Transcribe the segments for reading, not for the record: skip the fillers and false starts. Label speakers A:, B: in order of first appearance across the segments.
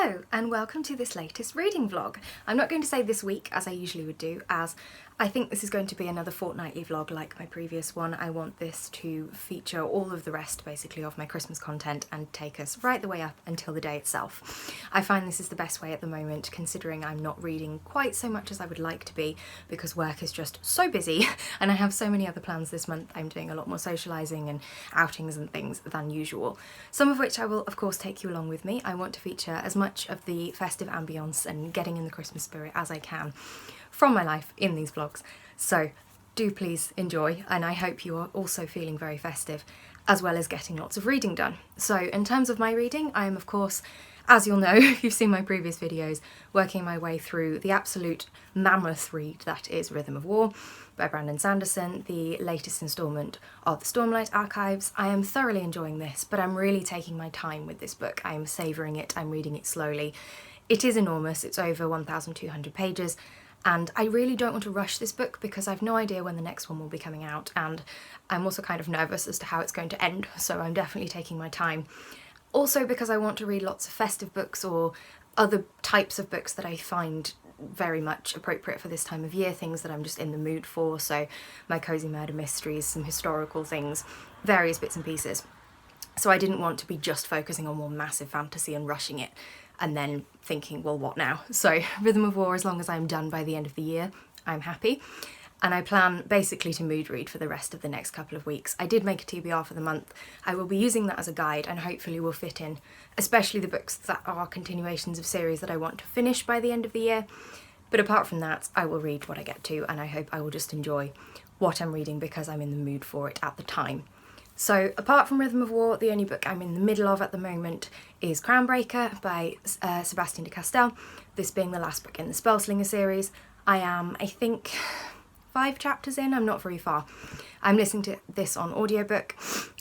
A: Hello and welcome to this latest reading vlog. I'm not going to say this week as I usually would do, as I think this is going to be another fortnightly vlog like my previous one. I want this to feature all of the rest basically of my Christmas content and take us right the way up until the day itself. I find this is the best way at the moment, considering I'm not reading quite so much as I would like to be because work is just so busy and I have so many other plans this month. I'm doing a lot more socialising and outings and things than usual, some of which I will of course take you along with me. I want to feature as much of the festive ambience and getting in the Christmas spirit as I can from my life in these vlogs, so do please enjoy, and I hope you are also feeling very festive as well as getting lots of reading done. So in terms of my reading, I am of course, as you'll know if you've seen my previous videos, working my way through the absolute mammoth read that is Rhythm of War by Brandon Sanderson, the latest instalment of the Stormlight Archives. I am thoroughly enjoying this, but I'm really taking my time with this book. I am savouring it, I'm reading it slowly. It is enormous, it's over 1,200 pages, and I really don't want to rush this book because I've no idea when the next one will be coming out, and I'm also kind of nervous as to how it's going to end, so I'm definitely taking my time. Also because I want to read lots of festive books or other types of books that I find very much appropriate for this time of year, things that I'm just in the mood for, so my cozy murder mysteries, some historical things, various bits and pieces. So I didn't want to be just focusing on one massive fantasy and rushing it and then thinking, well, what now? So Rhythm of War, as long as I'm done by the end of the year, I'm happy. And I plan basically to mood read for the rest of the next couple of weeks. I did make a TBR for the month. I will be using that as a guide and hopefully will fit in, especially the books that are continuations of series that I want to finish by the end of the year. But apart from that, I will read what I get to, and I hope I will just enjoy what I'm reading because I'm in the mood for it at the time. So apart from Rhythm of War, the only book I'm in the middle of at the moment is Crownbreaker by Sebastian de Castell, this being the last book in the Spellslinger series. I am, I think, 5 chapters in, I'm not very far. I'm listening to this on audiobook,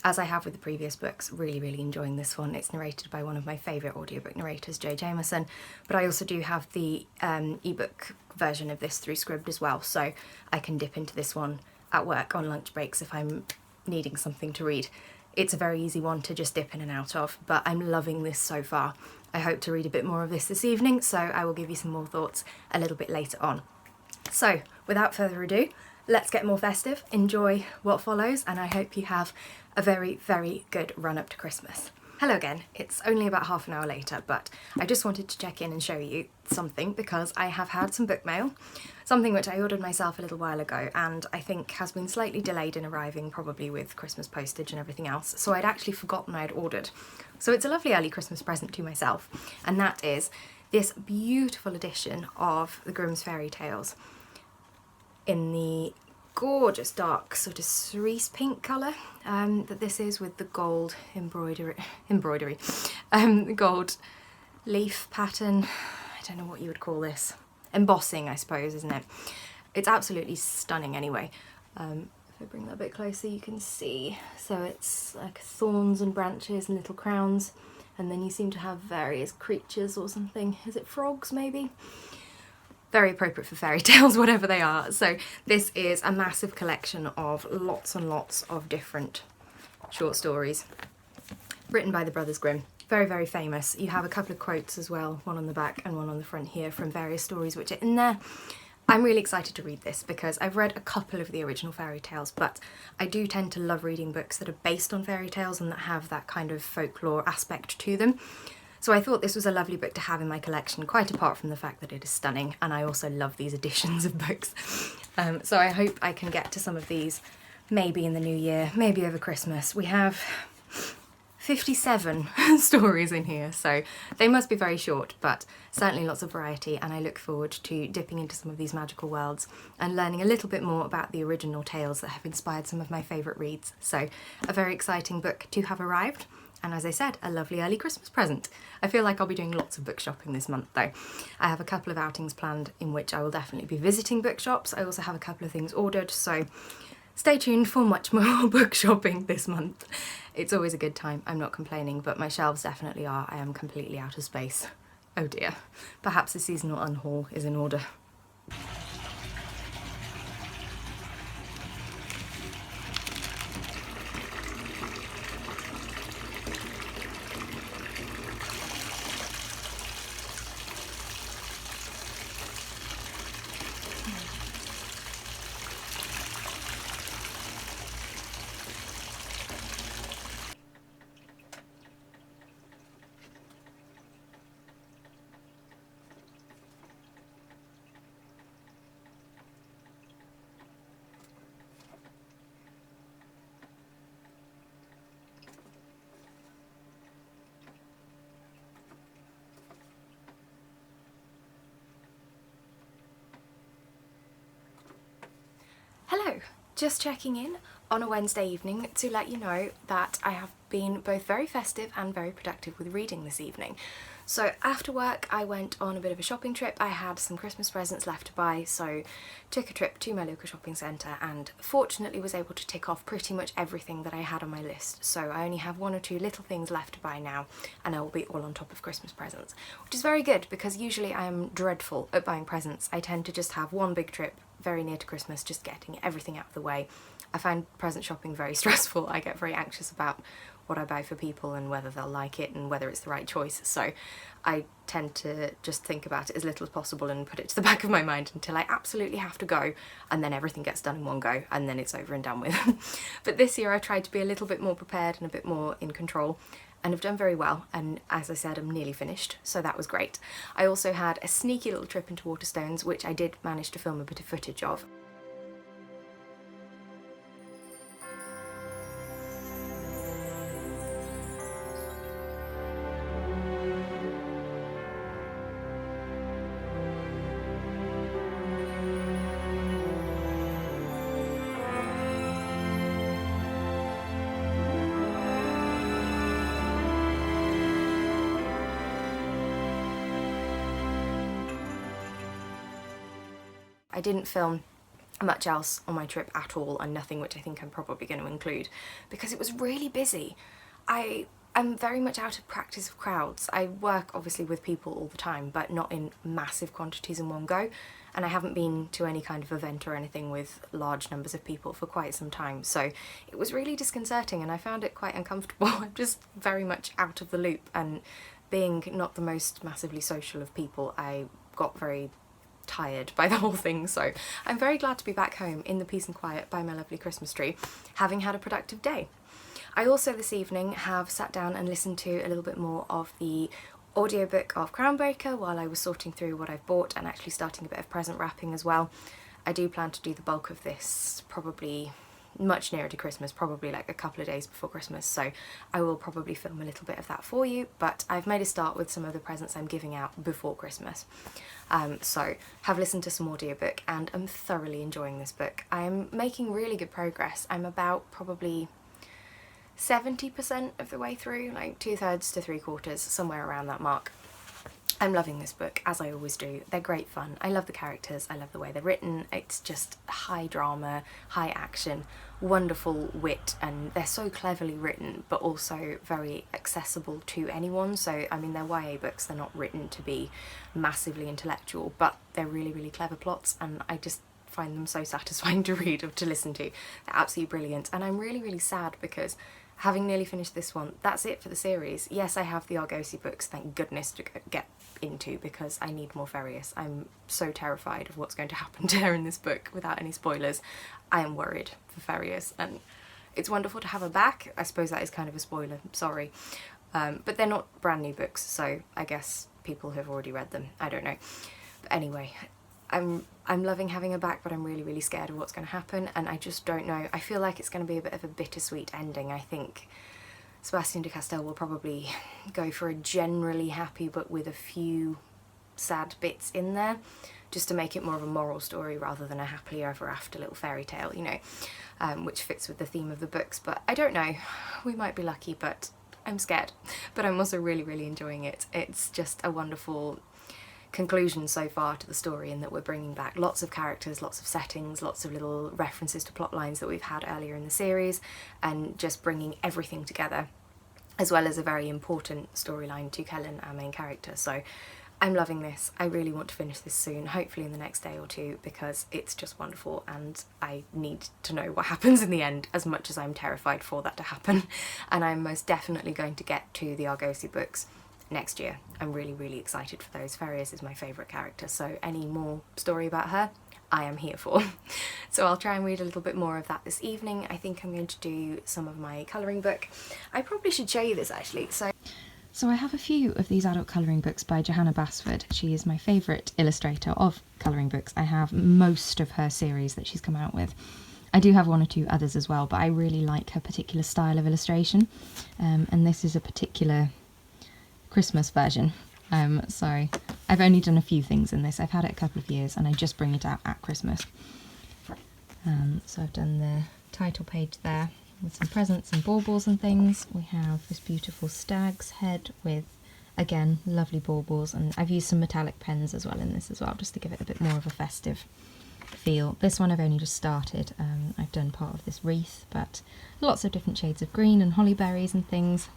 A: as I have with the previous books. Really enjoying this one. It's narrated by one of my favourite audiobook narrators, Joe Jameson, but I also do have the ebook version of this through Scribd as well, so I can dip into this one at work on lunch breaks if I'm needing something to read. It's a very easy one to just dip in and out of, but I'm loving this so far. I hope to read a bit more of this evening, so I will give you some more thoughts a little bit later on. So without further ado, let's get more festive, enjoy what follows, and I hope you have a very good run up to Christmas. Hello again, it's only about half an hour later, but I just wanted to check in and show you something because I have had some book mail, something which I ordered myself a little while ago and I think has been slightly delayed in arriving, probably with Christmas postage and everything else, so I'd actually forgotten I'd ordered. So it's a lovely early Christmas present to myself, and that is this beautiful edition of the Grimm's Fairy Tales in the gorgeous dark sort of cerise pink colour that this is, with the gold embroidery, the gold leaf pattern. I don't know what you would call this, embossing I suppose, isn't it? It's absolutely stunning anyway. If I bring that a bit closer you can see, so it's like thorns and branches and little crowns, and then you seem to have various creatures or something. Is it frogs maybe? Very appropriate for fairy tales, whatever they are. So this is a massive collection of lots and lots of different short stories written by the Brothers Grimm. Very famous. You have a couple of quotes as well, one on the back and one on the front here, from various stories which are in there. I'm really excited to read this because I've read a couple of the original fairy tales, but I do tend to love reading books that are based on fairy tales and that have that kind of folklore aspect to them. So I thought this was a lovely book to have in my collection, quite apart from the fact that it is stunning, and I also love these editions of books. So I hope I can get to some of these maybe in the new year, maybe over Christmas. We have 57 stories in here, so they must be very short, but certainly lots of variety, and I look forward to dipping into some of these magical worlds and learning a little bit more about the original tales that have inspired some of my favourite reads. So a very exciting book to have arrived. And as I said, a lovely early Christmas present. I feel like I'll be doing lots of book shopping this month though. I have a couple of outings planned in which I will definitely be visiting bookshops. I also have a couple of things ordered, so stay tuned for much more book shopping this month. It's always a good time, I'm not complaining, but my shelves definitely are. I am completely out of space. Oh dear. Perhaps the seasonal unhaul is in order. just checking in on a Wednesday evening to let you know that I have been both very festive and very productive with reading this evening. So after work I went on a bit of a shopping trip. I had some Christmas presents left to buy, so took a trip to my local shopping centre and fortunately was able to tick off pretty much everything that I had on my list. So I only have one or two little things left to buy now and I will be all on top of Christmas presents, which is very good because usually I am dreadful at buying presents. I tend to just have one big trip very near to Christmas, just getting everything out of the way. I find present shopping very stressful. I get very anxious about what I buy for people and whether they'll like it and whether it's the right choice, so I tend to just think about it as little as possible and put it to the back of my mind until I absolutely have to go, and then everything gets done in one go and then it's over and done with. But this year I tried to be a little bit more prepared and a bit more in control, and have done very well, and as I said, I'm nearly finished, so that was great. I also had a sneaky little trip into Waterstones, which I did manage to film a bit of footage of. I didn't film much else on my trip at all, and nothing which I think I'm probably going to include because it was really busy. I'm very much out of practice of crowds. I work obviously with people all the time, but not in massive quantities in one go, and I haven't been to any kind of event or anything with large numbers of people for quite some time, so it was really disconcerting and I found it quite uncomfortable. I'm just very much out of the loop, and being not the most massively social of people, I got very tired by the whole thing, so I'm very glad to be back home in the peace and quiet by my lovely Christmas tree, having had a productive day. I also this evening have sat down and listened to a little bit more of the audiobook of Crownbreaker while I was sorting through what I've bought and actually starting a bit of present wrapping as well. I do plan to do the bulk of this probably much nearer to Christmas, probably like a couple of days before Christmas, so I will probably film a little bit of that for you, but I've made a start with some of the presents I'm giving out before Christmas. So have listened to some audiobook and I'm thoroughly enjoying this book. I am making really good progress. I'm about probably 70% of the way through, like 2/3 to 3/4, somewhere around that mark. I'm loving this book, as I always do. They're great fun. I love the characters, I love the way they're written. It's just high drama, high action, wonderful wit, and they're so cleverly written, but also very accessible to anyone. So, I mean, they're YA books, they're not written to be massively intellectual, but they're really, really clever plots, and I just find them so satisfying to read or to listen to. They're absolutely brilliant, and I'm really, really sad because having nearly finished this one, that's it for the series. Yes, I have the Argosy books, thank goodness, to get into because I need more Farius. I'm so terrified of what's going to happen to her in this book without any spoilers. I am worried for Farius, and it's wonderful to have her back. I suppose that is kind of a spoiler, sorry. But they're not brand new books, so I guess people have already read them. I don't know. But anyway, I'm loving having her back, but I'm really, really scared of what's going to happen, and I just don't know. I feel like it's going to be a bit of a bittersweet ending. I think Sebastian de Castell will probably go for a generally happy but with a few sad bits in there, just to make it more of a moral story rather than a happily ever after little fairy tale, you know, which fits with the theme of the books. But I don't know, we might be lucky, but I'm scared. But I'm also really, really enjoying it. It's just a wonderful conclusion so far to the story, in that we're bringing back lots of characters, lots of settings, lots of little references to plot lines that we've had earlier in the series, and just bringing everything together, as well as a very important storyline to Kellen, our main character. So I'm loving this. I really want to finish this soon, hopefully in the next day or two, because it's just wonderful and I need to know what happens in the end, as much as I'm terrified for that to happen. And I'm most definitely going to get to the Argosy books next year. I'm really, really excited for those. Farius is my favourite character, so any more story about her, I am here for. So I'll try and read a little bit more of that this evening. I think I'm going to do some of my colouring book. I probably should show you this actually. So I have a few of these adult colouring books by Johanna Basford. She is my favourite illustrator of colouring books. I have most of her series that she's come out with. I do have one or two others as well, but I really like her particular style of illustration. And this is a particular Christmas version. So I've only done a few things in this. I've had it a couple of years and I just bring it out at Christmas. So I've done the title page there with some presents and baubles and things. We have this beautiful stag's head with, again, lovely baubles, and I've used some metallic pens as well in this as well, just to give it a bit more of a festive feel. This one I've only just started. I've done part of this wreath, but lots of different shades of green and holly berries and things.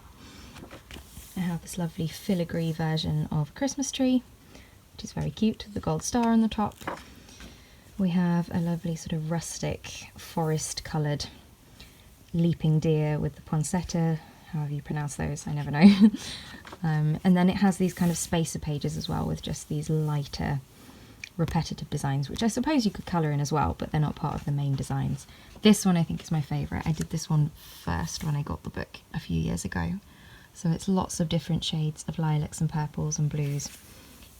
A: I have this lovely filigree version of a Christmas tree, which is very cute, with the gold star on the top. We have a lovely sort of rustic forest coloured leaping deer with the poinsettia, however you pronounce those, I never know. And then it has these kind of spacer pages as well, with just these lighter repetitive designs, which I suppose you could colour in as well, but they're not part of the main designs. This one I think is my favourite. I did this one first when I got the book a few years ago. So it's lots of different shades of lilacs and purples and blues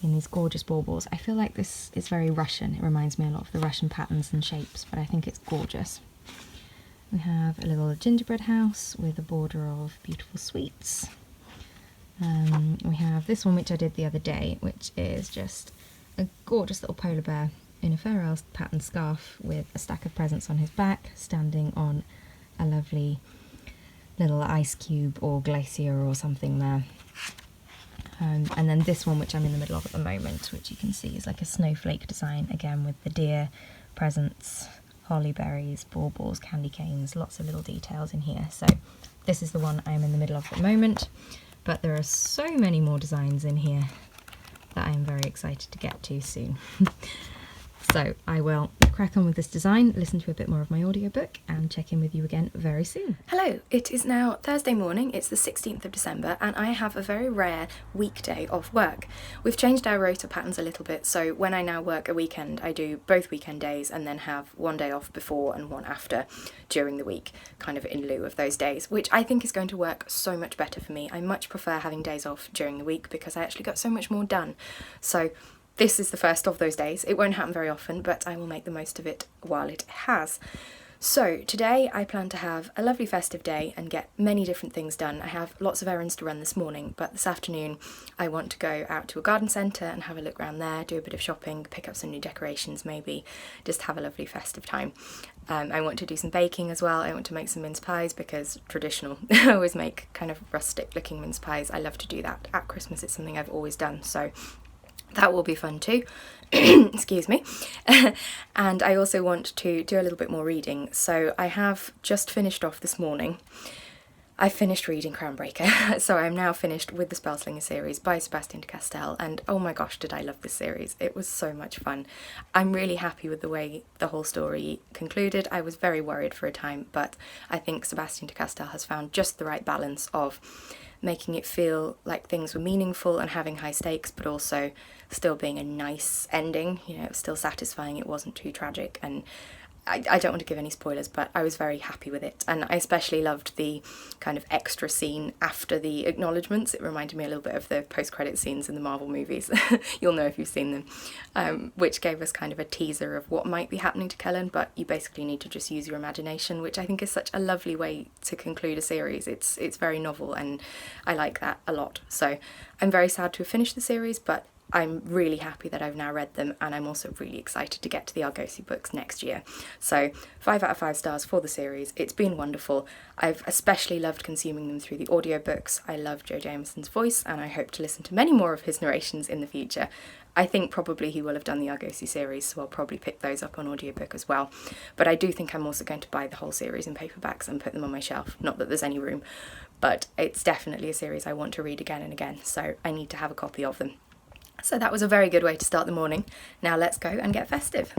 A: in these gorgeous baubles. I feel like this is very Russian. It reminds me a lot of the Russian patterns and shapes, but I think it's gorgeous. We have a little gingerbread house with a border of beautiful sweets. We have this one which I did the other day, which is just a gorgeous little polar bear in a Fair Isle pattern scarf with a stack of presents on his back, standing on a lovely little ice cube or glacier or something there. And then this one, which I'm in the middle of at the moment, which you can see is like a snowflake design, again with the deer, presents, holly berries, baubles, candy canes, lots of little details in here. So this is the one I'm in the middle of at the moment, but there are so many more designs in here that I'm very excited to get to soon. So I will crack on with this design, listen to a bit more of my audiobook, and check in with you again very soon. Hello, it is now Thursday morning, it's the 16th of December, and I have a very rare weekday of work. We've changed our rota patterns a little bit, so when I now work a weekend, I do both weekend days and then have one day off before and one after during the week, kind of in lieu of those days, which I think is going to work so much better for me. I much prefer having days off during the week because I actually got so much more done. So this is the first of those days. It won't happen very often, but I will make the most of it while it has. So today I plan to have a lovely festive day and get many different things done. I have lots of errands to run this morning, but this afternoon I want to go out to a garden centre and have a look around there, do a bit of shopping, pick up some new decorations maybe, just have a lovely festive time. I want to do some baking as well. I want to make some mince pies because traditional. I always make kind of rustic looking mince pies. I love to do that at Christmas. It's something I've always done, so that will be fun too. Excuse me. And I also want to do a little bit more reading. So I have just finished off this morning. I finished reading Crownbreaker, so I'm now finished with the Spellslinger series by Sebastian de Castell, and oh my gosh, did I love this series. It was so much fun. I'm really happy with the way the whole story concluded. I was very worried for a time, but I think Sebastian de Castell has found just the right balance of making it feel like things were meaningful and having high stakes, but also still being a nice ending. You know, it was still satisfying, it wasn't too tragic, and I don't want to give any spoilers, but I was very happy with it. And I especially loved the kind of extra scene after the acknowledgements. It reminded me a little bit of the post-credit scenes in the Marvel movies. You'll know if you've seen them, which gave us kind of a teaser of what might be happening to Kellen, but you basically need to just use your imagination, which I think is such a lovely way to conclude a series. It's very novel, and I like that a lot. So I'm very sad to have finished the series, but I'm really happy that I've now read them, and I'm also really excited to get to the Argosy books next year. So 5 out of 5 stars for the series. It's been wonderful. I've especially loved consuming them through the audiobooks. I love Joe Jameson's voice, and I hope to listen to many more of his narrations in the future. I think probably he will have done the Argosy series, so I'll probably pick those up on audiobook as well. But I do think I'm also going to buy the whole series in paperbacks and put them on my shelf. Not that there's any room, but it's definitely a series I want to read again and again, so I need to have a copy of them. So that was a very good way to start the morning. Now let's go and get festive.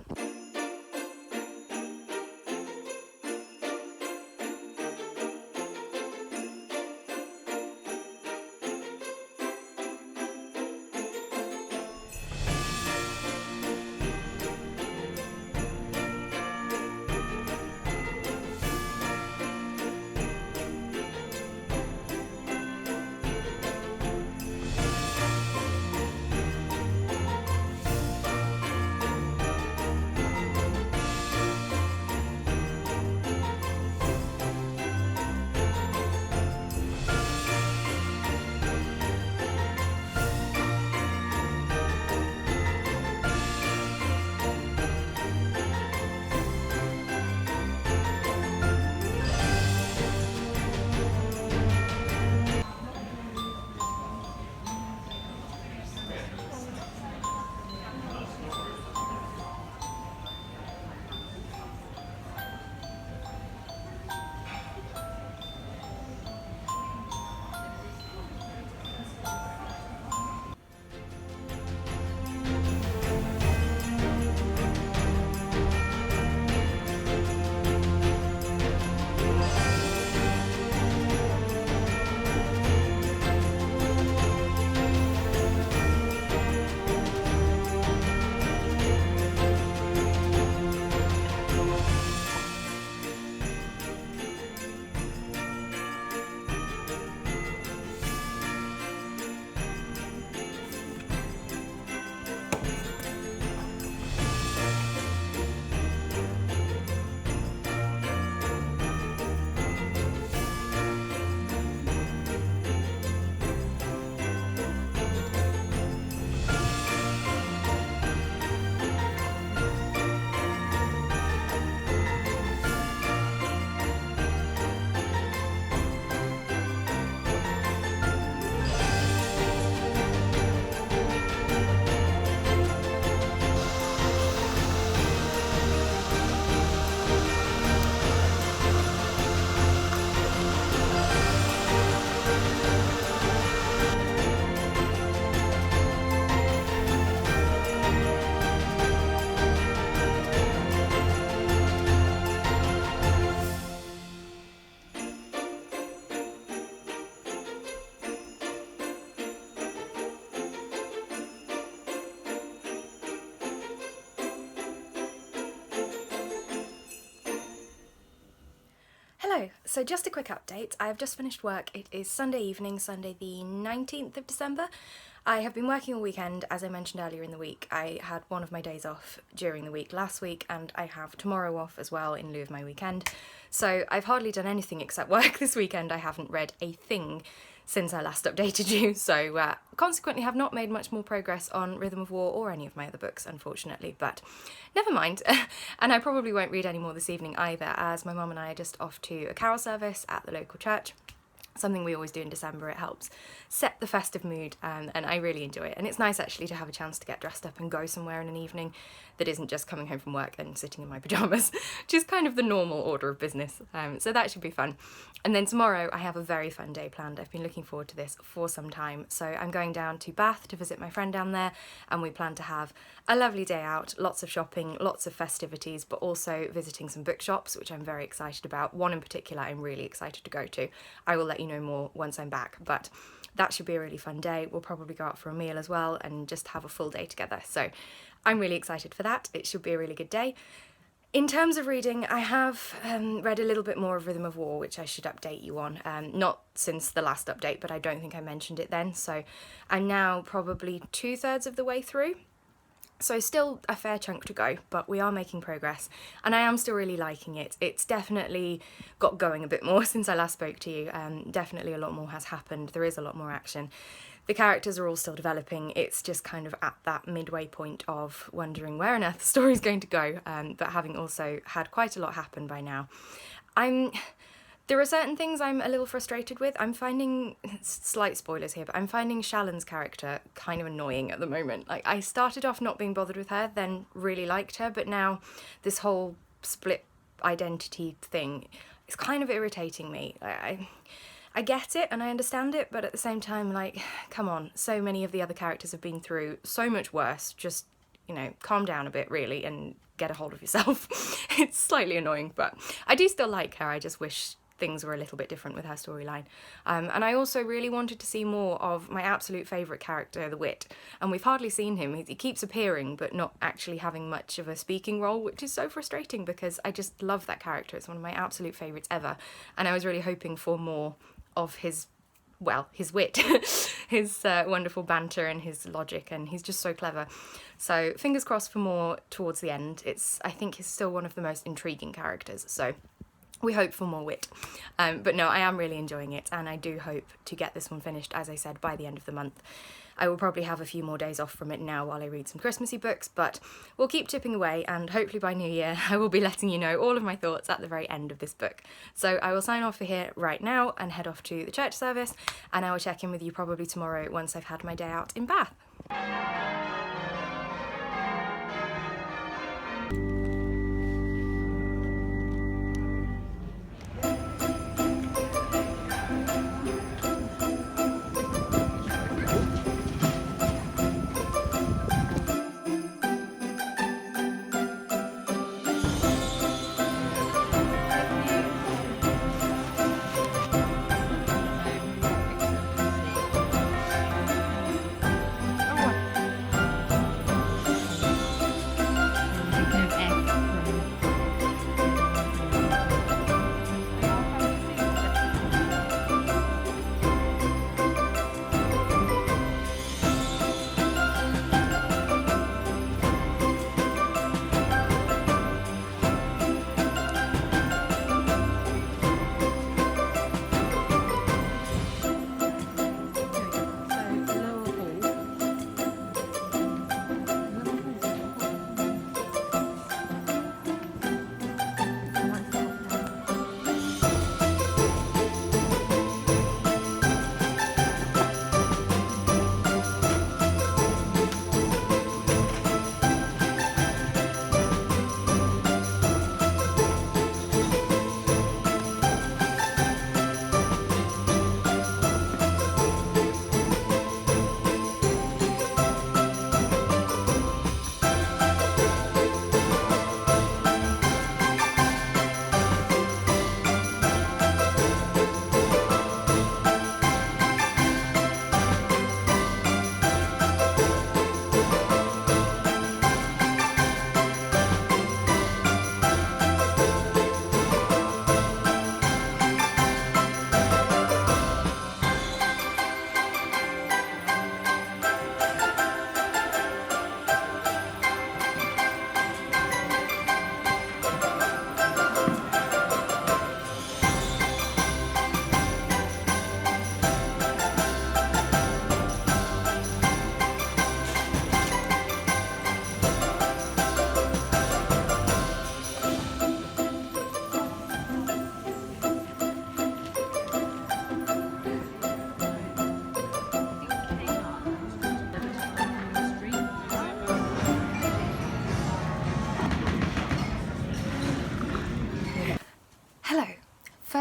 A: So just a quick update. I have just finished work. It is Sunday evening, Sunday the 19th of December. I have been working all weekend, as I mentioned earlier in the week. I had one of my days off during the week last week, and I have tomorrow off as well in lieu of my weekend. So I've hardly done anything except work this weekend. I haven't read a thing since I last updated you, so consequently have not made much more progress on Rhythm of War or any of my other books, unfortunately, but never mind. And I probably won't read any more this evening either, as my mum and I are just off to a carol service at the local church. Something we always do in December. It helps set the festive mood, and I really enjoy it. And it's nice actually to have a chance to get dressed up and go somewhere in an evening that isn't just coming home from work and sitting in my pyjamas, which is kind of the normal order of business. So that should be fun. And then tomorrow I have a very fun day planned. I've been looking forward to this for some time. So I'm going down to Bath to visit my friend down there, and we plan to have a lovely day out, lots of shopping, lots of festivities, but also visiting some bookshops, which I'm very excited about. One in particular I'm really excited to go to. I will let you know more once I'm back, but that should be a really fun day. We'll probably go out for a meal as well and just have a full day together. So I'm really excited for that. It should be a really good day. In terms of reading, I have read a little bit more of Rhythm of War, which I should update you on. Not since the last update, but I don't think I mentioned it then. So I'm now probably 2/3 of the way through. So still a fair chunk to go, but we are making progress, and I am still really liking it. It's definitely got going a bit more since I last spoke to you. Definitely a lot more has happened. There is a lot more action. The characters are all still developing. It's just kind of at that midway point of wondering where on earth the story's going to go, but having also had quite a lot happen by now. There are certain things I'm a little frustrated with. I'm finding, slight spoilers here, but I'm finding Shallon's character kind of annoying at the moment. Like, I started off not being bothered with her, then really liked her, but now this whole split identity thing is kind of irritating me. I get it and I understand it, but at the same time, like, come on, so many of the other characters have been through so much worse. Just, you know, calm down a bit, really, and get a hold of yourself. It's slightly annoying, but I do still like her. I just wish things were a little bit different with her storyline. And I also really wanted to see more of my absolute favourite character, the Wit, and we've hardly seen him. He keeps appearing but not actually having much of a speaking role, which is so frustrating because I just love that character. It's one of my absolute favourites ever, and I was really hoping for more of his wit, his wonderful banter and his logic, and he's just so clever. So fingers crossed for more towards the end. I think he's still one of the most intriguing characters, so we hope for more wit. But no, I am really enjoying it, and I do hope to get this one finished, as I said, by the end of the month. I will probably have a few more days off from it now while I read some Christmassy books, but we'll keep chipping away, and hopefully by New Year I will be letting you know all of my thoughts at the very end of this book. So I will sign off for here right now and head off to the church service, and I will check in with you probably tomorrow once I've had my day out in Bath.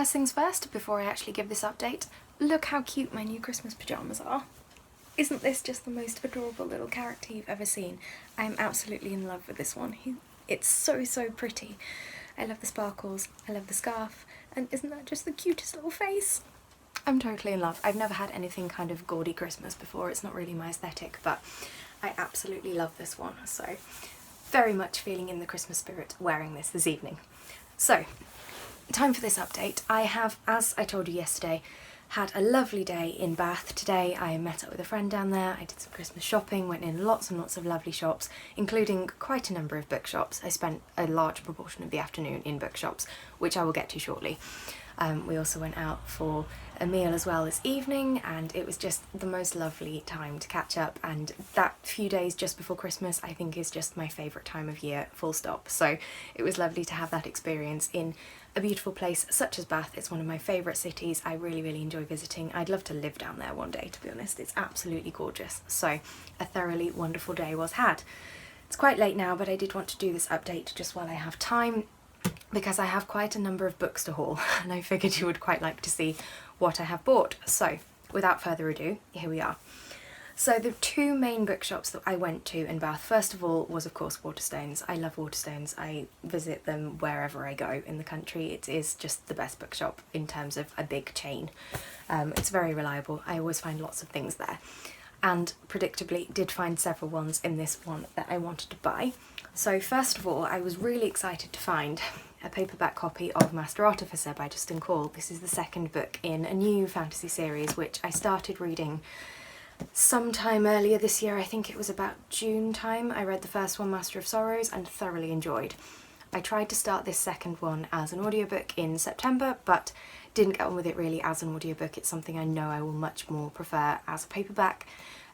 A: first things first, before I actually give this update, look how cute my new Christmas pyjamas are. Isn't this just the most adorable little character you've ever seen? I'm absolutely in love with this one. It's so pretty. I love the sparkles, I love the scarf, and isn't that just the cutest little face? I'm totally in love. I've never had anything kind of gaudy Christmas before. It's not really my aesthetic, but I absolutely love this one. So very much feeling in the Christmas spirit wearing this evening. So, time for this update. I have, as I told you yesterday, had a lovely day in Bath today. I met up with a friend down there, I did some Christmas shopping, went in lots and lots of lovely shops, including quite a number of bookshops. I spent a large proportion of the afternoon in bookshops, which I will get to shortly. We also went out for a meal as well this evening, and it was just the most lovely time to catch up, and that few days just before Christmas I think is just my favourite time of year, full stop. So it was lovely to have that experience in a beautiful place such as Bath. It's one of my favourite cities. I really enjoy visiting. I'd love to live down there one day, to be honest. It's absolutely gorgeous. So a thoroughly wonderful day was had. It's quite late now, but I did want to do this update just while I have time, because I have quite a number of books to haul, and I figured you would quite like to see what I have bought. So without further ado, here we are. So the two main bookshops that I went to in Bath, first of all, was of course Waterstones. I love Waterstones. I visit them wherever I go in the country. It is just the best bookshop in terms of a big chain. It's very reliable. I always find lots of things there. And predictably did find several ones in this one that I wanted to buy. So first of all, I was really excited to find a paperback copy of Master Artificer by Justin Call. This is the second book in a new fantasy series which I started reading sometime earlier this year. I think it was about June time. I read the first one, Master of Sorrows, and thoroughly enjoyed. I tried to start this second one as an audiobook in September, but didn't get on with it really as an audiobook. It's something I know I will much more prefer as a paperback,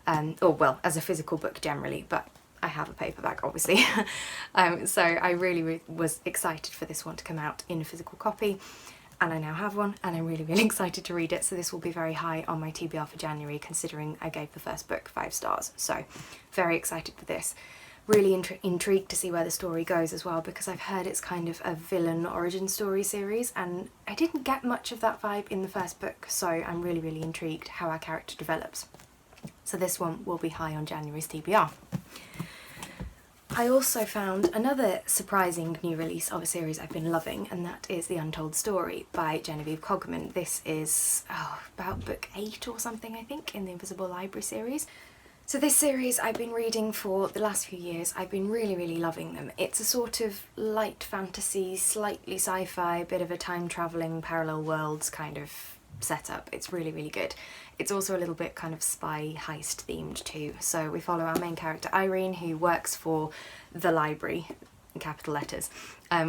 A: or well, as a physical book generally, but I have a paperback obviously. So I really was excited for this one to come out in a physical copy, and I now have one, and I'm really excited to read it. So this will be very high on my TBR for January, considering I gave the first book 5 stars. So very excited for this. Really intrigued to see where the story goes as well, because I've heard it's kind of a villain origin story series, and I didn't get much of that vibe in the first book, so I'm really intrigued how our character develops. So this one will be high on January's TBR. I also found another surprising new release of a series I've been loving, and that is The Untold Story by Genevieve Cogman. This is about book 8 or something, I think, in the Invisible Library series. So this series I've been reading for the last few years. I've been really loving them. It's a sort of light fantasy, slightly sci-fi, bit of a time-travelling parallel worlds kind of setup. It's really good. It's also a little bit kind of spy heist themed too. So we follow our main character Irene, who works for the library, in capital letters,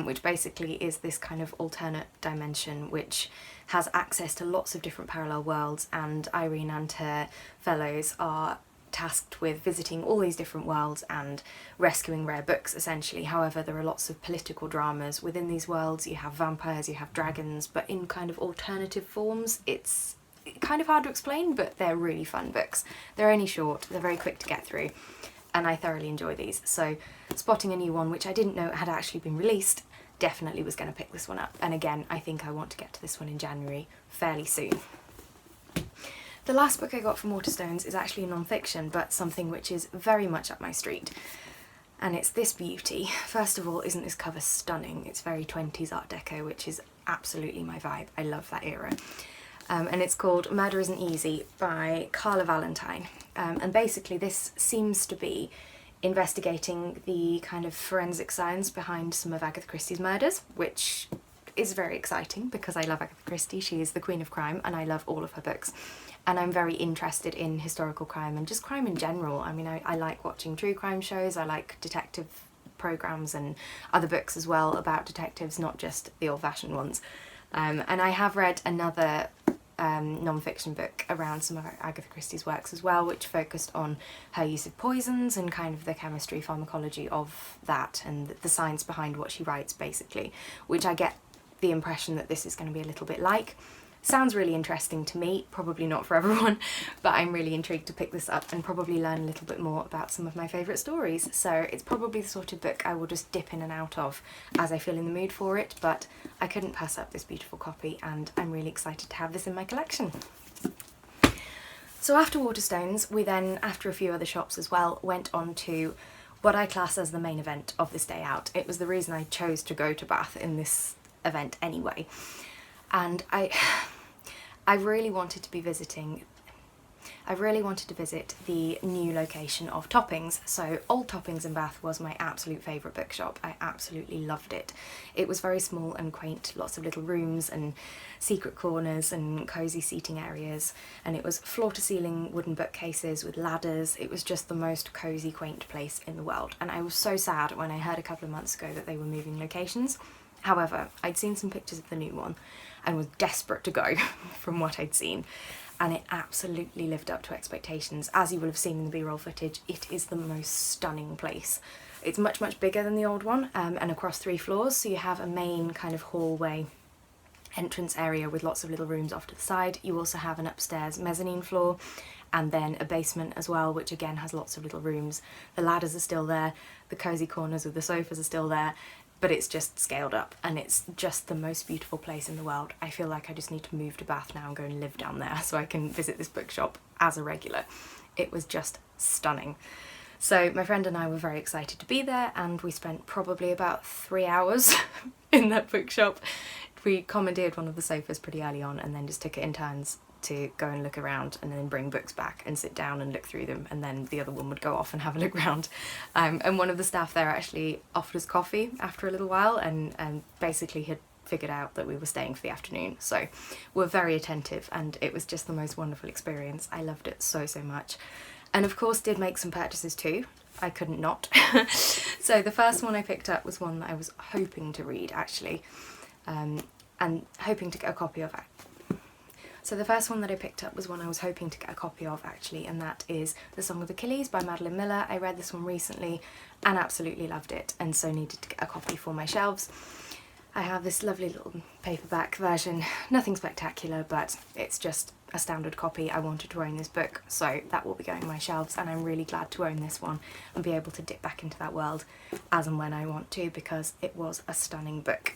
A: which basically is this kind of alternate dimension which has access to lots of different parallel worlds, and Irene and her fellows are tasked with visiting all these different worlds and rescuing rare books essentially. However, there are lots of political dramas within these worlds. You have vampires, you have dragons, but in kind of alternative forms. It's kind of hard to explain, but they're really fun books. They're only short, they're very quick to get through, and I thoroughly enjoy these. So spotting a new one which I didn't know had actually been released, definitely was going to pick this one up. And again, I think I want to get to this one in January fairly soon. The last book I got from Waterstones is actually non-fiction, but something which is very much up my street. And it's this beauty. First of all, isn't this cover stunning? It's very 20s Art Deco, which is absolutely my vibe. I love that era. And it's called Murder Isn't Easy by Carla Valentine. And basically this seems to be investigating the kind of forensic science behind some of Agatha Christie's murders, which is very exciting because I love Agatha Christie. She is the queen of crime and I love all of her books. And I'm very interested in historical crime and just crime in general. I mean, I like watching true crime shows, I like detective programmes and other books as well about detectives, not just the old-fashioned ones. And I have read another non-fiction book around some of Agatha Christie's works as well, which focused on her use of poisons and kind of the chemistry, pharmacology of that, and the science behind what she writes basically, which I get the impression that this is going to be a little bit like. Sounds really interesting to me, probably not for everyone, but I'm really intrigued to pick this up and probably learn a little bit more about some of my favourite stories. So it's probably the sort of book I will just dip in and out of as I feel in the mood for it, but I couldn't pass up this beautiful copy and I'm really excited to have this in my collection. So after Waterstones, we then, after a few other shops as well, went on to what I class as the main event of this day out. It was the reason I chose to go to Bath in this event anyway. And I really wanted to visit the new location of Toppings. So Old Toppings in Bath was my absolute favourite bookshop. I absolutely loved it. It was very small and quaint, lots of little rooms and secret corners and cosy seating areas, and it was floor to ceiling wooden bookcases with ladders. It was just the most cosy, quaint place in the world, and I was so sad when I heard a couple of months ago that they were moving locations. However, I'd seen some pictures of the new one and was desperate to go from what I'd seen, and it absolutely lived up to expectations. As you will have seen in the B-roll footage, it is the most stunning place. It's much, much bigger than the old one, and across 3 floors, so you have a main kind of hallway entrance area with lots of little rooms off to the side. You also have an upstairs mezzanine floor and then a basement as well, which again has lots of little rooms. The ladders are still there, the cosy corners with the sofas are still there, but it's just scaled up and it's just the most beautiful place in the world. I feel like I just need to move to Bath now and go and live down there so I can visit this bookshop as a regular. It was just stunning. So my friend and I were very excited to be there, and we spent probably about 3 hours in that bookshop. We commandeered one of the sofas pretty early on and then just took it in turns to go and look around and then bring books back and sit down and look through them, and then the other one would go off and have a look around. And one of the staff there actually offered us coffee after a little while and basically had figured out that we were staying for the afternoon. So we're very attentive and it was just the most wonderful experience. I loved it so, so much. And of course did make some purchases too. I couldn't not. So the first one I picked up was one that I was hoping to read actually, and hoping to get a copy of. So the first one that I picked up was one I was hoping to get a copy of actually, and that is The Song of Achilles by Madeline Miller. I read this one recently and absolutely loved it, and so needed to get a copy for my shelves. I have this lovely little paperback version, nothing spectacular, but it's just a standard copy. I wanted to own this book, so that will be going on my shelves, and I'm really glad to own this one and be able to dip back into that world as and when I want to, because it was a stunning book.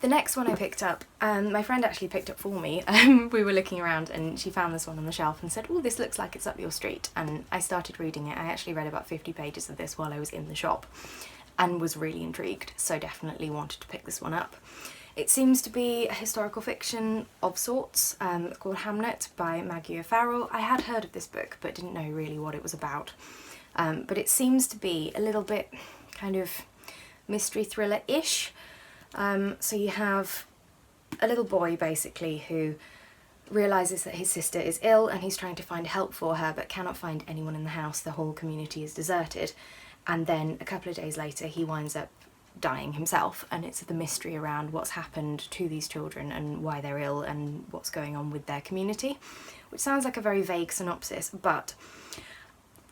A: The next one I picked up, my friend actually picked up for me. We were looking around and she found this one on the shelf and said, oh, this looks like it's up your street. And I started reading it. I actually read about 50 pages of this while I was in the shop and was really intrigued, so definitely wanted to pick this one up. It seems to be a historical fiction of sorts, called Hamlet by Maggie O'Farrell. I had heard of this book but didn't know really what it was about. But it seems to be a little bit kind of mystery thriller-ish. So you have a little boy basically who realises that his sister is ill and he's trying to find help for her but cannot find anyone in the house. The whole community is deserted, and then a couple of days later he winds up dying himself, and it's the mystery around what's happened to these children and why they're ill and what's going on with their community, which sounds like a very vague synopsis, but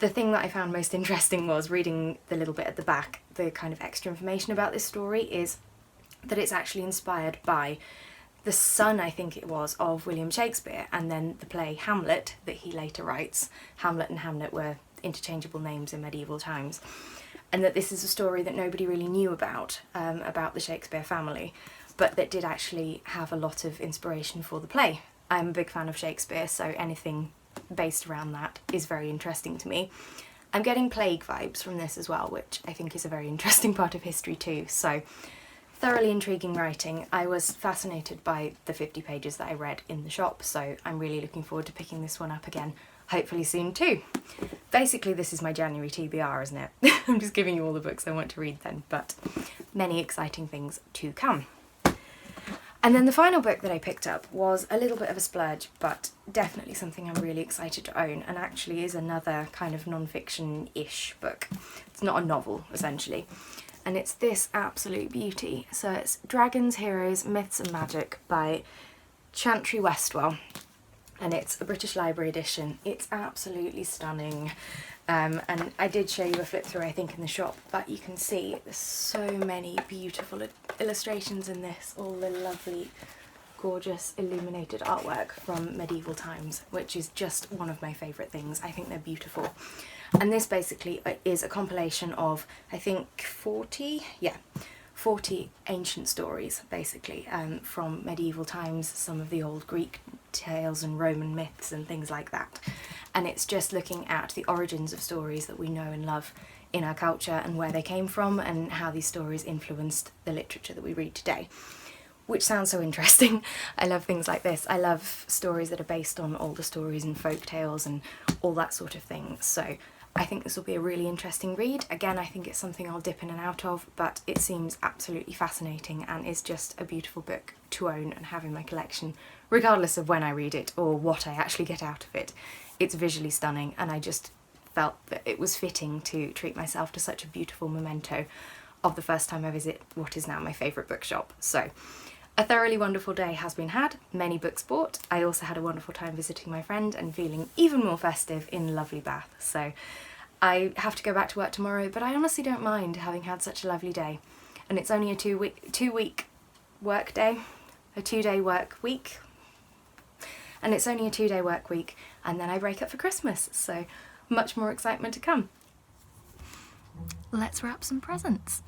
A: the thing that I found most interesting was reading the little bit at the back. The kind of extra information about this story is that it's actually inspired by the son, I think it was, of William Shakespeare, and then the play Hamlet that he later writes. Hamlet and Hamnet were interchangeable names in medieval times, and that this is a story that nobody really knew about the Shakespeare family, but that did actually have a lot of inspiration for the play. I'm a big fan of Shakespeare, so anything based around that is very interesting to me. I'm getting plague vibes from this as well, which I think is a very interesting part of history too, so thoroughly intriguing writing. I was fascinated by the 50 pages that I read in the shop, so I'm really looking forward to picking this one up again, hopefully soon too. Basically this is my January TBR, isn't it? I'm just giving you all the books I want to read then, but many exciting things to come. And then the final book that I picked up was a little bit of a splurge, but definitely something I'm really excited to own, and actually is another kind of non-fiction-ish book. It's not a novel, essentially. And it's this absolute beauty. So it's Dragons, Heroes, Myths and Magic by Chantry Westwell. and it's a British Library edition. It's absolutely stunning. And I did show you a flip through, I think, in the shop, but you can see there's so many beautiful illustrations in this, all the lovely, gorgeous illuminated artwork from medieval times, which is just one of my favourite things. I think they're beautiful. And this basically is a compilation of, I think, 40 ancient stories, basically, from medieval times, some of the old Greek tales and Roman myths and things like that. And it's just looking at the origins of stories that we know and love in our culture and where they came from and how these stories influenced the literature that we read today. Which sounds so interesting. I love things like this. I love stories that are based on older stories and folk tales and all that sort of thing. So I think this will be a really interesting read. Again, I think it's something I'll dip in and out of, but it seems absolutely fascinating and is just a beautiful book to own and have in my collection, regardless of when I read it or what I actually get out of it. It's visually stunning, and I just felt that it was fitting to treat myself to such a beautiful memento of the first time I visit what is now my favourite bookshop. So a thoroughly wonderful day has been had, many books bought. I also had a wonderful time visiting my friend and feeling even more festive in lovely Bath. So I have to go back to work tomorrow, but I honestly don't mind having had such a lovely day. And it's only a two-week work day, a 2-day work week. And it's only a 2-day work week, and then I break up for Christmas, so much more excitement to come. Let's wrap some presents.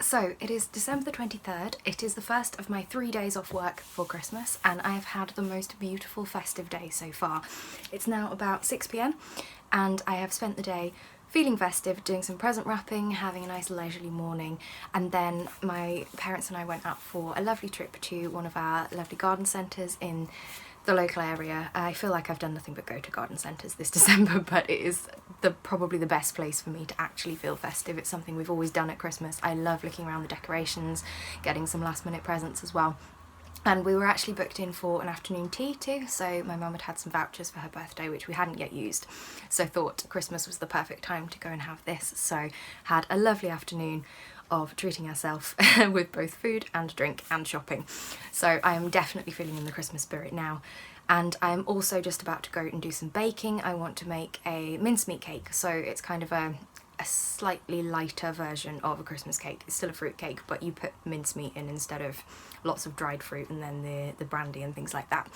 A: So it is December the 23rd, it is the first of my 3 days off work for Christmas, and I have had the most beautiful festive day so far. It's now about 6 p.m. and I have spent the day feeling festive, doing some present wrapping, having a nice leisurely morning, and then my parents and I went out for a lovely trip to one of our lovely garden centres in the local area. I feel like I've done nothing but go to garden centres this December, but it is probably the best place for me to actually feel festive. It's something we've always done at Christmas. I love looking around the decorations, getting some last minute presents as well. And we were actually booked in for an afternoon tea too, so my mum had some vouchers for her birthday which we hadn't yet used, so thought Christmas was the perfect time to go and have this. So had a lovely afternoon of treating ourselves with both food and drink and shopping. So I am definitely feeling in the Christmas spirit now. And I'm also just about to go and do some baking. I want to make a mincemeat cake, so it's kind of a slightly lighter version of a Christmas cake. It's still a fruit cake, but you put mincemeat in instead of lots of dried fruit and then the brandy and things like that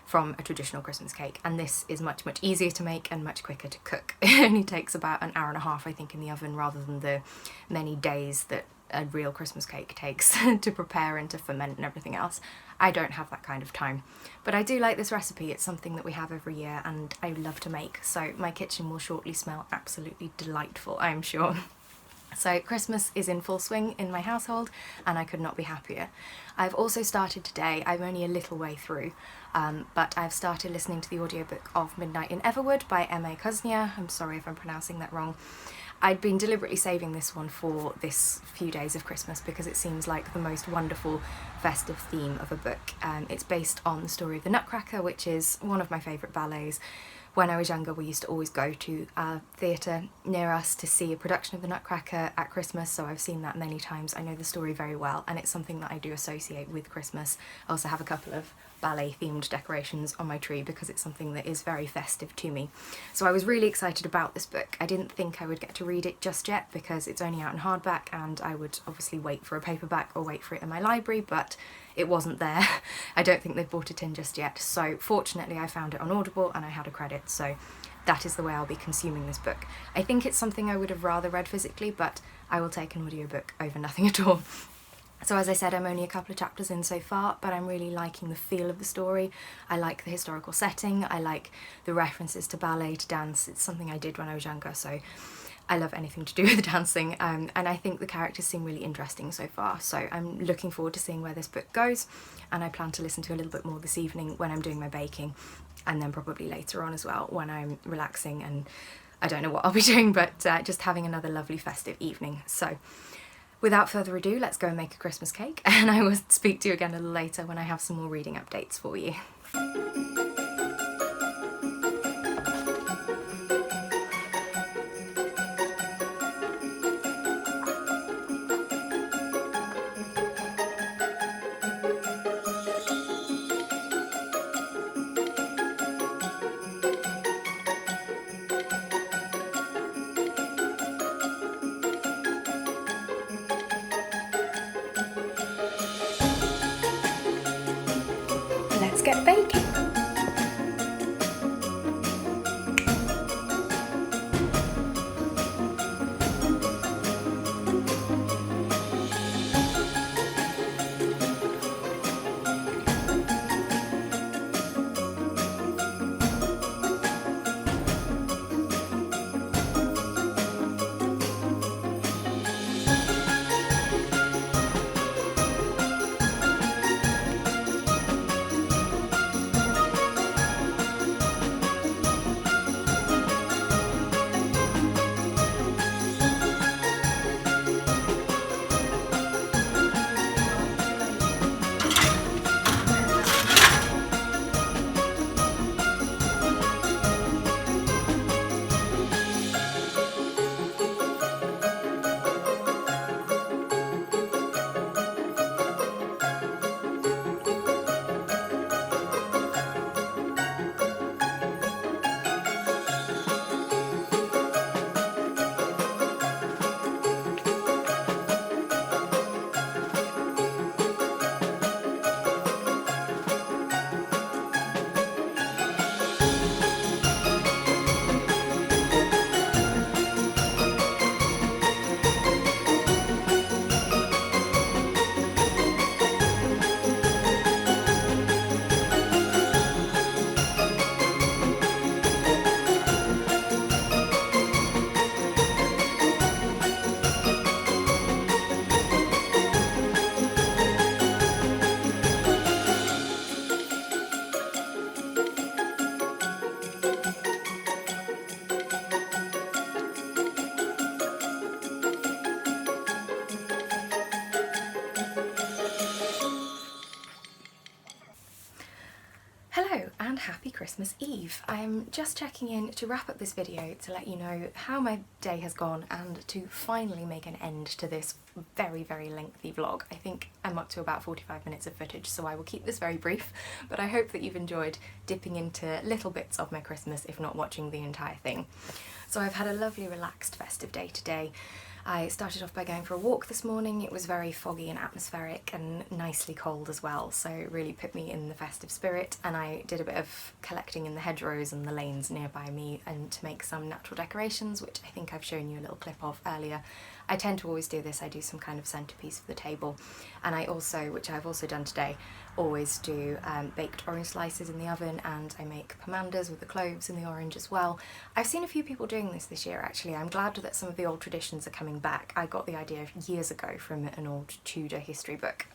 A: from a traditional Christmas cake. And this is much easier to make and much quicker to cook. It only takes about an hour and a half, I think, in the oven, rather than the many days that a real Christmas cake takes to prepare and to ferment and everything else. I don't have that kind of time, but I do like this recipe. It's something that we have every year and I love to make, so my kitchen will shortly smell absolutely delightful, I'm sure. So Christmas is in full swing in my household and I could not be happier. I've also started today, I'm only a little way through, but I've started listening to the audiobook of Midnight in Everwood by M.A. Kuznia. I'm sorry if I'm pronouncing that wrong. I'd been deliberately saving this one for this few days of Christmas because it seems like the most wonderful festive theme of a book. It's based on the story of the Nutcracker, which is one of my favourite ballets. When I was younger, we used to always go to a theatre near us to see a production of the Nutcracker at Christmas, so I've seen that many times. I know the story very well and it's something that I do associate with Christmas. I also have a couple of ballet themed decorations on my tree because it's something that is very festive to me. So I was really excited about this book. I didn't think I would get to read it just yet because it's only out in hardback and I would obviously wait for a paperback or wait for it in my library, but it wasn't there. I don't think they've brought it in just yet. So fortunately I found it on Audible and I had a credit, so that is the way I'll be consuming this book. I think it's something I would have rather read physically, but I will take an audiobook over nothing at all. So as I said, I'm only a couple of chapters in so far, but I'm really liking the feel of the story. I like the historical setting, I like the references to ballet, to dance. It's something I did when I was younger, so I love anything to do with dancing, and I think the characters seem really interesting so far, so I'm looking forward to seeing where this book goes, and I plan to listen to a little bit more this evening when I'm doing my baking, and then probably later on as well when I'm relaxing, and I don't know what I'll be doing, but just having another lovely festive evening. So without further ado, let's go and make a Christmas cake, and I will speak to you again a little later when I have some more reading updates for you. Let's get baking. Hello and happy Christmas Eve. I'm just checking in to wrap up this video to let you know how my day has gone and to finally make an end to this very lengthy vlog. I think I'm up to about 45 minutes of footage, so I will keep this very brief, but I hope that you've enjoyed dipping into little bits of my Christmas, if not watching the entire thing. So I've had a lovely relaxed festive day today. I started off by going for a walk this morning. It was very foggy and atmospheric and nicely cold as well, so it really put me in the festive spirit, and I did a bit of collecting in the hedgerows and the lanes nearby me and to make some natural decorations, which I think I've shown you a little clip of earlier. I tend to always do this. I do some kind of centerpiece for the table, and I also, which I've also done today, always do baked orange slices in the oven, and I make pomanders with the cloves in the orange as well. I've seen a few people doing this year actually. I'm glad that some of the old traditions are coming back. I got the idea years ago from an old Tudor history book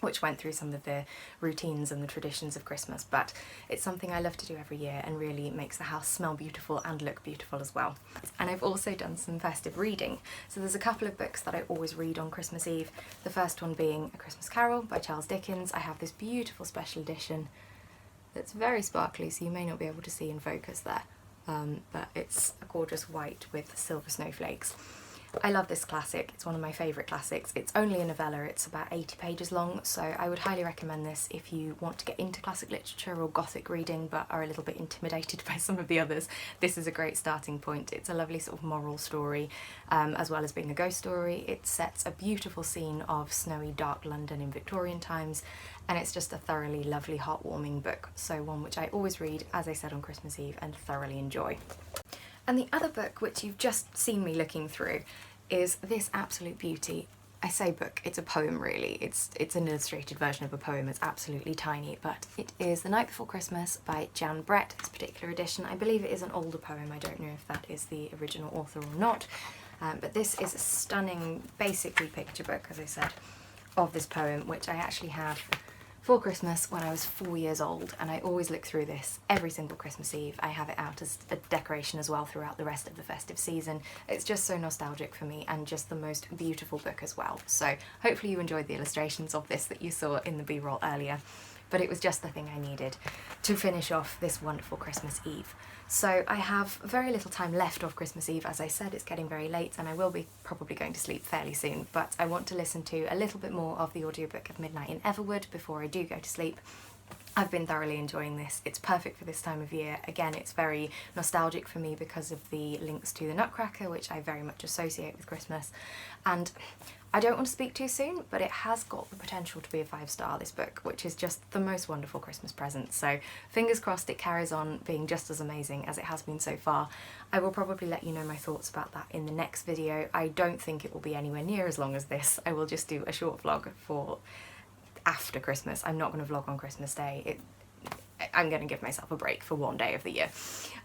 A: which went through some of the routines and the traditions of Christmas, but it's something I love to do every year and really makes the house smell beautiful and look beautiful as well. And I've also done some festive reading. So there's a couple of books that I always read on Christmas Eve. The first one being A Christmas Carol by Charles Dickens. I have this beautiful special edition that's very sparkly, so you may not be able to see in focus there, but it's a gorgeous white with silver snowflakes. I love this classic. It's one of my favourite classics. It's only a novella, it's about 80 pages long, so I would highly recommend this if you want to get into classic literature or gothic reading but are a little bit intimidated by some of the others. This is a great starting point. It's a lovely sort of moral story, as well as being a ghost story. It sets a beautiful scene of snowy, dark London in Victorian times, and it's just a thoroughly lovely, heartwarming book, so one which I always read, as I said, on Christmas Eve and thoroughly enjoy. And the other book, which you've just seen me looking through, is this absolute beauty. I say book, it's a poem really. It's an illustrated version of a poem. It's absolutely tiny, but it is The Night Before Christmas by Jan Brett, this particular edition. I believe it is an older poem. I don't know if that is the original author or not, but this is a stunning, basically picture book, as I said, of this poem, which I actually have for Christmas when I was 4 years old, and I always look through this every single Christmas Eve. I have it out as a decoration as well throughout the rest of the festive season. It's just so nostalgic for me and just the most beautiful book as well. So hopefully you enjoyed the illustrations of this that you saw in the B-roll earlier, but it was just the thing I needed to finish off this wonderful Christmas Eve. So I have very little time left of Christmas Eve. As I said, it's getting very late and I will be probably going to sleep fairly soon, but I want to listen to a little bit more of the audiobook of Midnight in Everwood before I do go to sleep. I've been thoroughly enjoying this. It's perfect for this time of year. Again, it's very nostalgic for me because of the links to the Nutcracker, which I very much associate with Christmas. And I don't want to speak too soon, but it has got the potential to be a 5-star, this book, which is just the most wonderful Christmas present. So fingers crossed it carries on being just as amazing as it has been so far. I will probably let you know my thoughts about that in the next video. I don't think it will be anywhere near as long as this. I will just do a short vlog for after Christmas. I'm not going to vlog on Christmas Day. I'm going to give myself a break for one day of the year.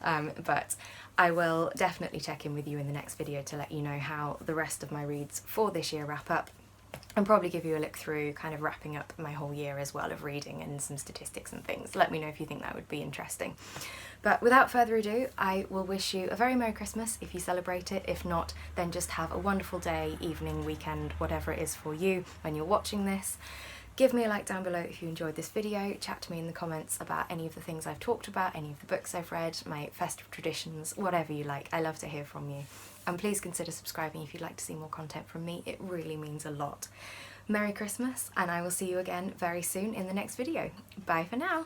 A: But I will definitely check in with you in the next video to let you know how the rest of my reads for this year wrap up, and probably give you a look through kind of wrapping up my whole year as well of reading and some statistics and things. Let me know if you think that would be interesting. But without further ado, I will wish you a very Merry Christmas if you celebrate it. If not, then just have a wonderful day, evening, weekend, whatever it is for you when you're watching this. Give me a like down below if you enjoyed this video. Chat to me in the comments about any of the things I've talked about, any of the books I've read, my festive traditions, whatever you like. I love to hear from you. And please consider subscribing if you'd like to see more content from me. It really means a lot. Merry Christmas, and I will see you again very soon in the next video. Bye for now.